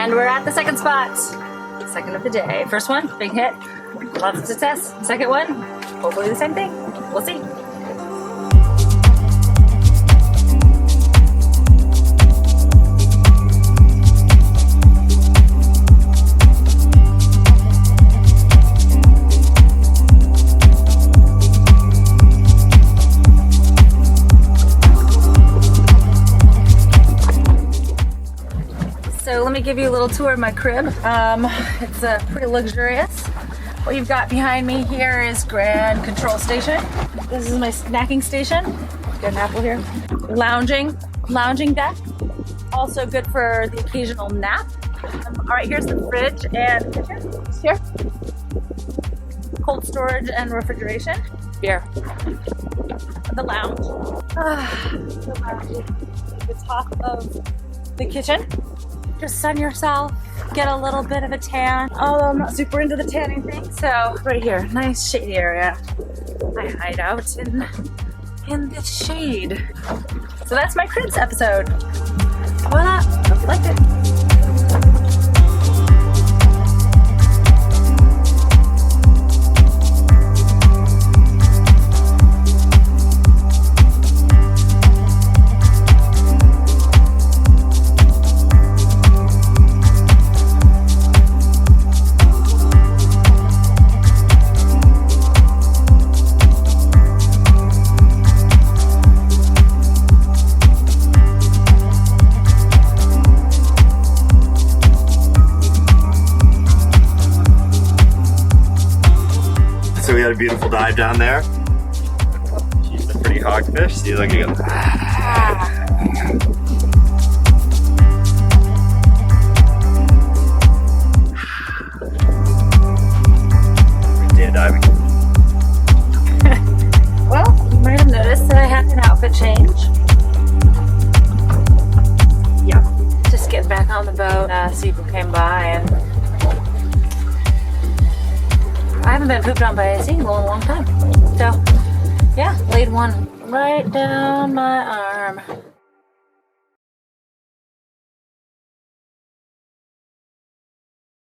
And we're at the second spot. Second of the day. First one, big hit. Lots of success. Second one, hopefully the same thing. We'll see. So let me give you a little tour of my crib. It's pretty luxurious. What you've got behind me here is Grand Control Station. This is my snacking station. Get an apple here. Lounging deck. Also good for the occasional nap. All right, here's the fridge and kitchen. It's here. Cold storage and refrigeration. Here. The lounge. The lounge is the top of the kitchen. Just sun yourself, get a little bit of a tan. Although I'm not super into the tanning thing, so right here, nice shady area. I hide out in the shade. So that's my cribs episode. Voila, hope you liked it. So we had a beautiful dive down there. She's a pretty hogfish. See, look, you go. Day of diving. Well, you might have noticed that I had an outfit change. Yep. Just getting back on the boat. People came by and I haven't been pooped on by a seagull in a long time. So, yeah, laid one right down my arm.